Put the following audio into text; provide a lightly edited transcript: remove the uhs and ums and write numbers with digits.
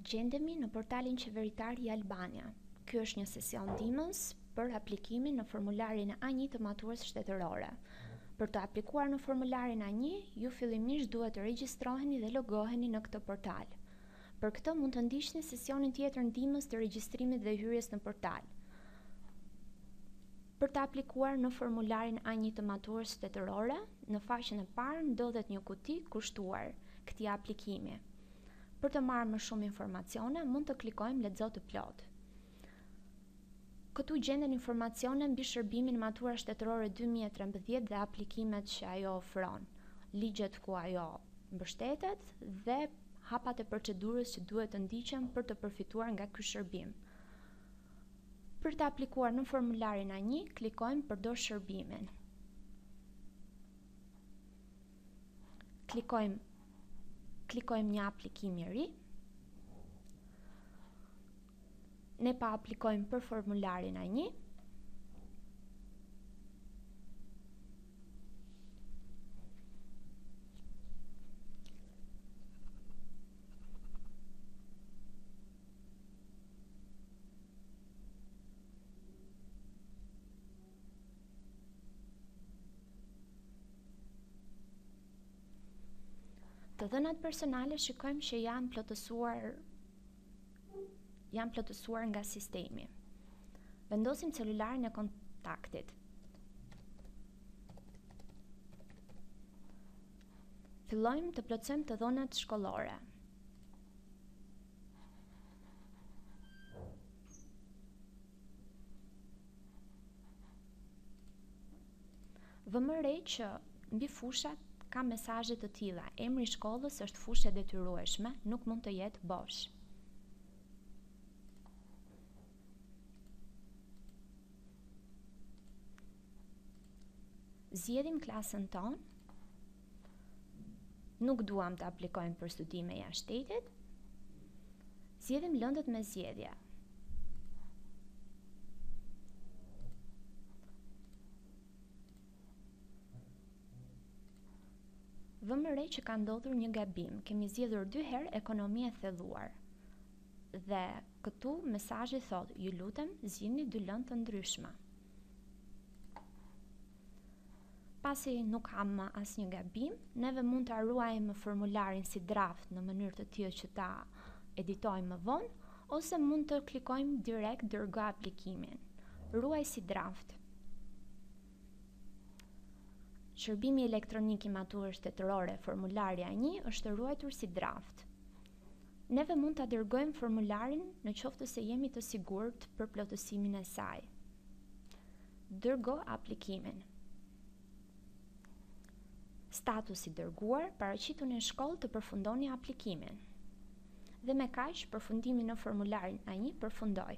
Gjendemi në portalin qeveritar i Albania. Ky është një sesion ndihmës për aplikimin në formularin A1 të maturës shtetërore. Për të aplikuar në formularin A1, ju fillimisht duhet të regjistroheni dhe logoheni në këtë portal. Për këtë mund të ndiqni sesionin tjetër ndihmës të regjistrimit dhe hyrjes në portal. Për të aplikuar në formularin A1 të maturës shtetërore, në faqen e parë ndodhet një kuti kushtuar këtij aplikimi. Për të marrë më shumë informacione, mund të klikojmë Lexo të plot. Këtu gjenden informacione mbi shërbimin matura shtetërore 2013 dhe aplikimet që ajo ofron, ligjet ku ajo mbështetet dhe hapat e procedurës që duhet të ndiqen për të përfituar nga ky shërbim. Për të aplikuar në formularin A1, klikojmë Përdor shërbimin. Klikojmë një aplikim i ri. Ne pa aplikojmë për formularin A1. Të dhënat personale shikojmë që janë plotësuar nga sistemi. Vendosim celularin e kontaktit. Fillojmë të plotësojmë të dhënat shkollore. Vëmë re që mbi fushat ka mesazhe të tilla. Emri i shkollës është fushë e detyrueshme, nuk mund të jetë bosh. Zgjedhim klasën tonë. Nuk duam të aplikojmë për studime jashtë shtetit. Zgjedhim lëndët me zgjedhje. Vëmë re që ka ndodhur një gabim. Kemi zgjedhur 2 herë ekonomi e thelluar. Dhe këtu mesazhi thotë: ju lutem, zgjidhni 2 lëndë të ndryshme. Pasi nuk kam asnjë gabim, neve mund ta ruajmë formularin si draft në mënyrë të tillë që ta editojmë më vonë, ose mund të klikojmë direkt dërgo aplikimin. Ruaj si draft. Shërbimi elektronik i maturës shtetërore formulari A1 është ruajtur si draft. Neve mund ta dërgojmë formularin në qoftë se jemi të sigurt për plotësimin e saj. Dërgo aplikimin. Status i dërguar, paraqitur në shkollë të përfundoni aplikimin. Dhe me kaq, përfundimi në formularin A1 përfundoi.